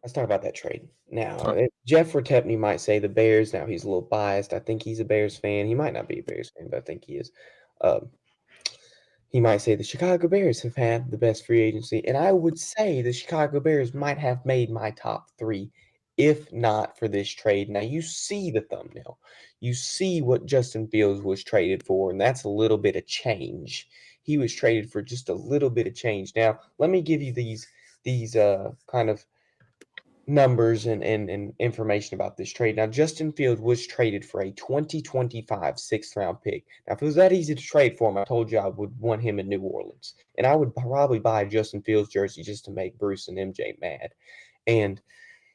Let's talk about that trade. Now, All right. Jeff Retepney might say the Bears. Now, he's a little biased. I think he's a Bears fan. He might not be a Bears fan, but I think he is. Um, he might say the Chicago Bears have had the best free agency, and I would say the Chicago Bears might have made my top three if not for this trade. Now, you see the thumbnail. You see what Justin Fields was traded for, and that's a little bit of change. He was traded for just a little bit of change. Now, let me give you these kind of numbers and information about this trade. Now, Justin Fields was traded for a 2025 sixth round pick. Now, if it was that easy to trade for him, I told you I would want him in New Orleans. And I would probably buy a Justin Fields jersey just to make Bruce and MJ mad. And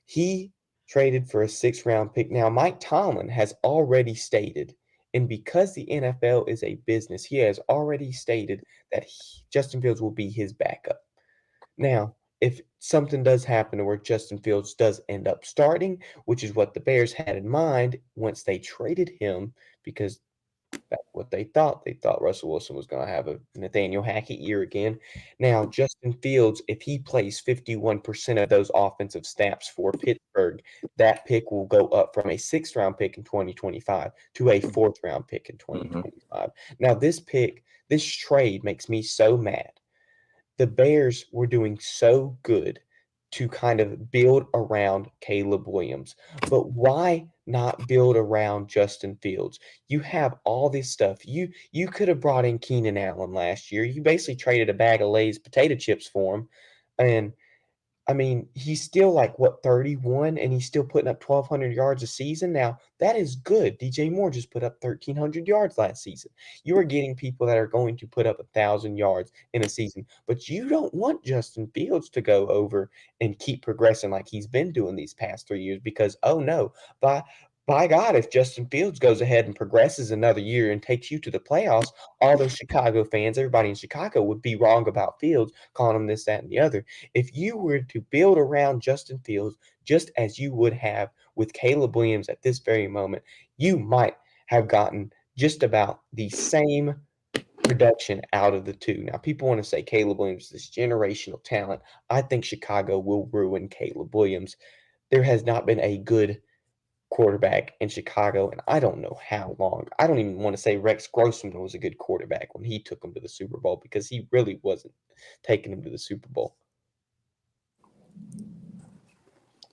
he traded for a sixth round pick. Now, Mike Tomlin has already stated, and because the NFL is a business, he has already stated that Justin Fields will be his backup. Now, if something does happen where Justin Fields does end up starting, which is what the Bears had in mind once they traded him, because that's what they thought. They thought Russell Wilson was going to have a Nathaniel Hackett year again. Now, Justin Fields, if he plays 51% of those offensive snaps for Pittsburgh, that pick will go up from a sixth round pick in 2025 to a fourth round pick in Mm-hmm. 2025. Now, this trade makes me so mad. The Bears were doing so good to kind of build around Caleb Williams. But why not build around Justin Fields? You have all this stuff. You could have brought in Keenan Allen last year. You basically traded a bag of Lay's potato chips for him. And I mean, he's still like what 31 and he's still putting up 1,200 yards a season. Now, that is good. DJ Moore just put up 1,300 yards last season. You are getting people that are going to put up 1,000 yards in a season, but you don't want Justin Fields to go over and keep progressing like he's been doing these past 3 years because oh no, by by God, if Justin Fields goes ahead and progresses another year and takes you to the playoffs, all those Chicago fans, everybody in Chicago would be wrong about Fields, calling him this, that, and the other. If you were to build around Justin Fields just as you would have with Caleb Williams at this very moment, you might have gotten just about the same production out of the two. Now, people want to say Caleb Williams is this generational talent. I think Chicago will ruin Caleb Williams. There has not been a good quarterback in Chicago, and I don't know how long. I don't even want to say Rex Grossman was a good quarterback when he took him to the Super Bowl because he really wasn't taking him to the Super Bowl.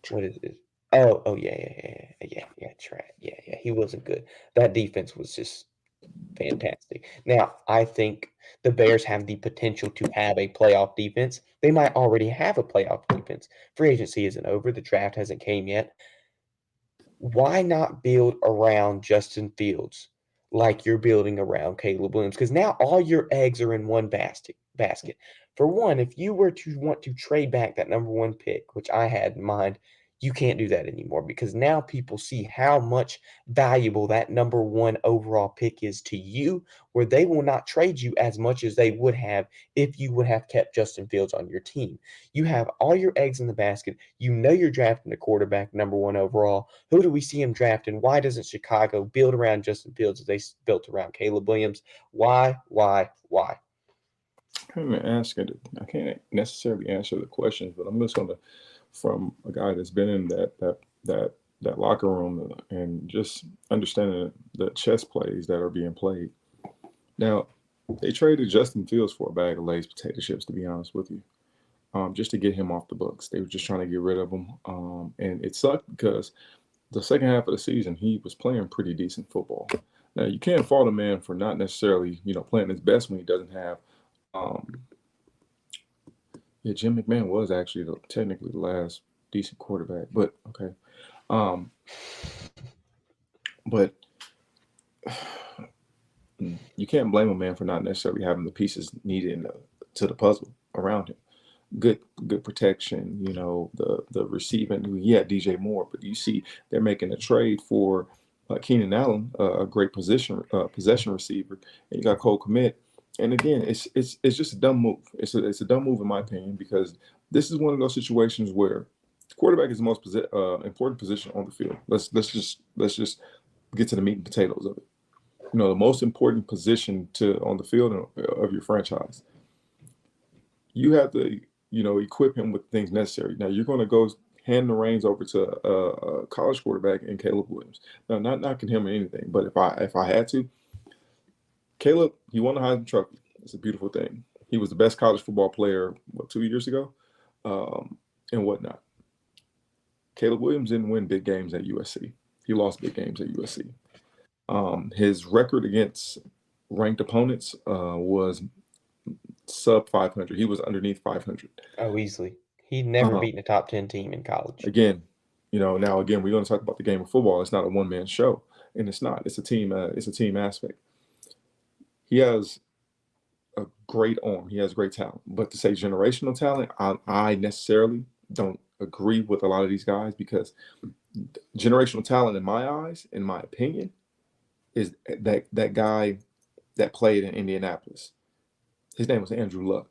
What is it? Oh, yeah. Yeah. He wasn't good. That defense was just fantastic. Now, I think the Bears have the potential to have a playoff defense. They might already have a playoff defense. Free agency isn't over. The draft hasn't came yet. Why not build around Justin Fields like you're building around Caleb Williams? Because now all your eggs are in one basket. For one, if you were to want to trade back that number one pick, which I had in mind, you can't do that anymore because now people see how much valuable that number one overall pick is to you, where they will not trade you as much as they would have if you would have kept Justin Fields on your team. You have all your eggs in the basket. You know you're drafting a quarterback number one overall. Who do we see him drafting? Why doesn't Chicago build around Justin Fields as they built around Caleb Williams? Why, why, why? I can't necessarily answer the questions, but I'm just gonna, from a guy that's been in that locker room and just understanding the chess plays that are being played. Now, they traded Justin Fields for a bag of Lay's potato chips, to be honest with you, just to get him off the books. They were just trying to get rid of him, and it sucked because the second half of the season he was playing pretty decent football. Now, you can't fault a man for not necessarily playing his best when he doesn't have. Um, Yeah, Jim McMahon was actually technically the last decent quarterback, but okay. Um, but you can't blame a man for not necessarily having the pieces needed to the puzzle around him. Good protection, the receiving. He had DJ Moore, but you see they're making a trade for Keenan Allen, a great possession receiver, and you got Cole Kmet. And again, it's just a dumb move. It's a dumb move in my opinion because this is one of those situations where quarterback is the most important position on the field. Let's just get to the meat and potatoes of it. The most important position to on the field of your franchise. You have to equip him with things necessary. Now you're going to go hand the reins over to a college quarterback in Caleb Williams. Now, not knocking him or anything, but if I had to, Caleb, he won the Heisman Trophy. It's a beautiful thing. He was the best college football player, 2 years ago, and whatnot. Caleb Williams didn't win big games at USC. He lost big games at USC. His record against ranked opponents was sub 500. He was underneath 500. Oh, easily. He'd never beaten a top 10 team in college. Again, now again, we're going to talk about the game of football. It's not a one-man show, and it's not. It's a team. It's a team aspect. He has a great arm. He has great talent. But to say generational talent, I necessarily don't agree with a lot of these guys, because generational talent, in my eyes, in my opinion, is that guy that played in Indianapolis. His name was Andrew Luck.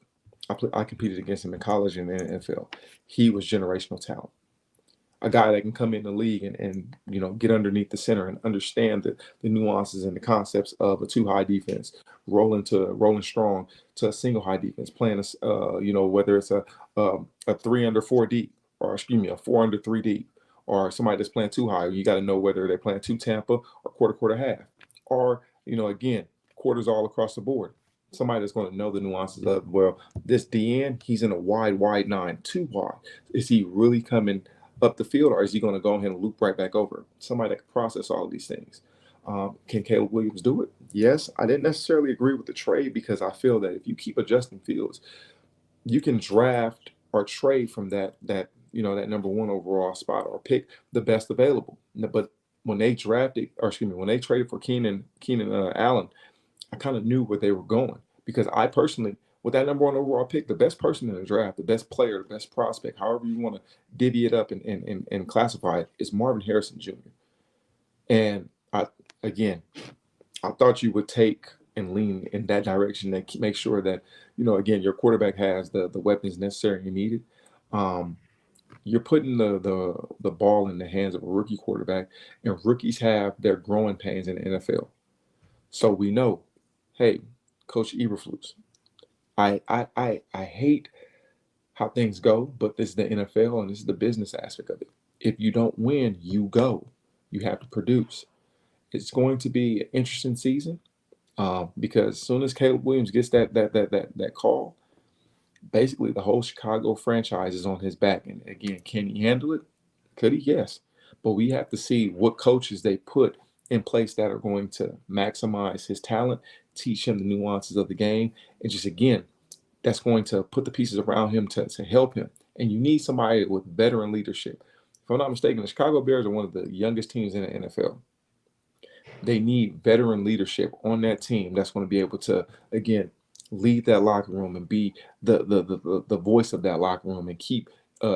I competed against him in college and in the NFL. He was generational talent. A guy that can come in the league and get underneath the center and understand the nuances and the concepts of a two-high defense, rolling strong to a single high defense, playing whether it's a 3 under 4 deep, or a 4 under 3 deep, or somebody that's playing too high. You got to know whether they're playing 2 Tampa or quarter half, or again, quarters all across the board. Somebody that's going to know the nuances of, well, this DN, he's in a wide 9, too wide. Is he really coming up the field, or is he going to go ahead and loop right back over? Somebody that can process all of these things. Can Caleb Williams do it? Yes. I didn't necessarily agree with the trade, because I feel that if you keep adjusting Fields, you can draft or trade from that number 1 overall spot, or pick the best available. But when they traded for Keenan Allen, I kind of knew where they were going, because I personally, with that number 1 overall pick, the best person in the draft, the best player, the best prospect, however you want to divvy it up and classify it, is Marvin Harrison Jr. And I thought you would take and lean in that direction and make sure that, again, your quarterback has the weapons necessary and needed. You're putting the ball in the hands of a rookie quarterback, and rookies have their growing pains in the NFL. So we know, hey, Coach Eberflus, I hate how things go, but this is the NFL and this is the business aspect of it. If you don't win, you go. You have to produce. It's going to be an interesting season, because as soon as Caleb Williams gets that call, basically the whole Chicago franchise is on his back. And again, can he handle it? Could he? Yes. But we have to see what coaches they put in place that are going to maximize his talent, teach him the nuances of the game, and just, again, that's going to put the pieces around him to help him. And you need somebody with veteran leadership. If I'm not mistaken, the Chicago Bears are one of the youngest teams in the NFL. They need veteran leadership on that team that's going to be able to, again, lead that locker room and be the voice of that locker room, and keep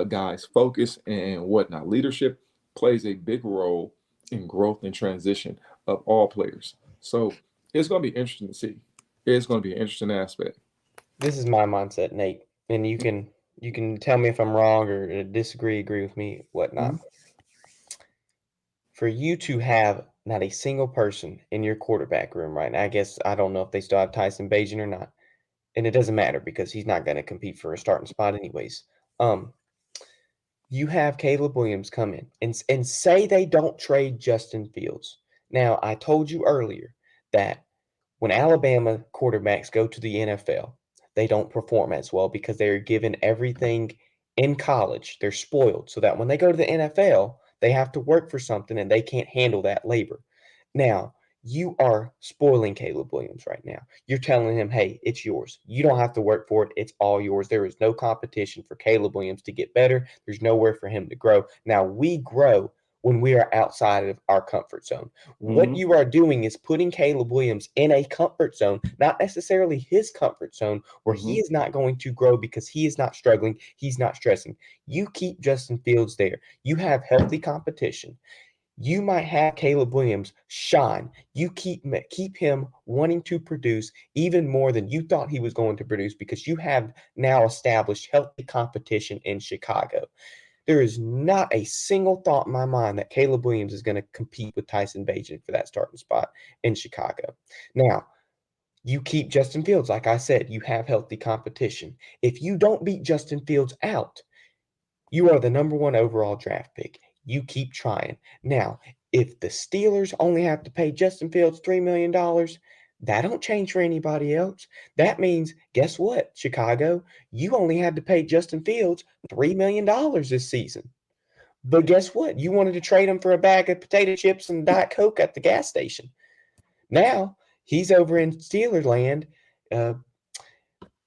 guys focused and whatnot. Leadership plays a big role in growth and transition of all players. So it's going to be interesting to see. It's going to be an interesting aspect. This is my mindset, Nate, and you can tell me if I'm wrong or disagree, agree with me, whatnot. Mhm. For you to have not a single person in your quarterback room right now, I guess I don't know if they still have Tyson Bagent or not, and it doesn't matter because he's not going to compete for a starting spot anyways. You have Caleb Williams come in and say they don't trade Justin Fields. Now, I told you earlier that when Alabama quarterbacks go to the NFL, they don't perform as well because they're given everything in college. They're spoiled so that when they go to the NFL, they have to work for something and they can't handle that labor. Now, you are spoiling Caleb Williams right now. You're telling him, hey, it's yours. You don't have to work for it. It's all yours. There is no competition for Caleb Williams to get better. There's nowhere for him to grow. Now, we grow when we are outside of our comfort zone. What Mhm. you are doing is putting Caleb Williams in a comfort zone, not necessarily his comfort zone, where he Mhm. is not going to grow because he is not struggling. He's not stressing. You keep Justin Fields there. You have healthy competition. You might have Caleb Williams shine. You keep him wanting to produce even more than you thought he was going to produce because you have now established healthy competition in Chicago. There is not a single thought in my mind that Caleb Williams is going to compete with Tyson Bagent for that starting spot in Chicago. Now, you keep Justin Fields. Like I said, you have healthy competition. If you don't beat Justin Fields out, You are the number one overall draft pick. You keep trying. Now, if the Steelers only have to pay Justin Fields $3 million, that don't change for anybody else. That means, guess what, Chicago? You only had to pay Justin Fields $3 million this season. But guess what? You wanted to trade him for a bag of potato chips and Diet Coke at the gas station. Now he's over in Steelers land, uh,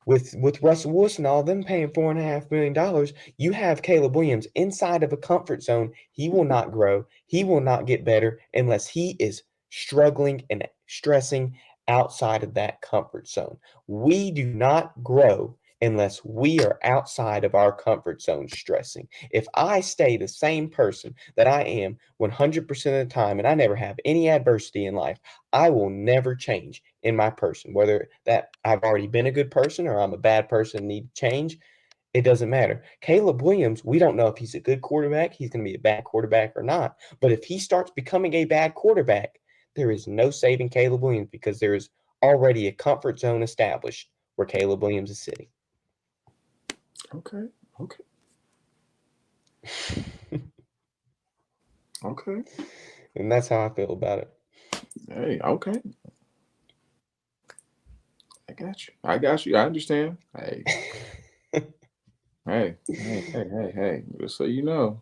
with Russell Wilson, all them paying $4.5 million. You have Caleb Williams inside of a comfort zone. He will not grow. He will not get better unless he is struggling and stressing outside of that comfort zone. We do not grow unless we are outside of our comfort zone stressing. If I stay the same person that I am 100% of the time and I never have any adversity in life, I will never change in my person. Whether that I've already been a good person or I'm a bad person and need to change, it doesn't matter. Caleb Williams, we don't know if he's a good quarterback, he's going to be a bad quarterback or not. But if he starts becoming a bad quarterback, there is no saving Caleb Williams because there is already a comfort zone established where Caleb Williams is sitting. Okay. Okay. Okay. And that's how I feel about it. Hey, okay. I got you. I got you. I understand. Hey, hey, hey, hey, hey, hey. Just so you know.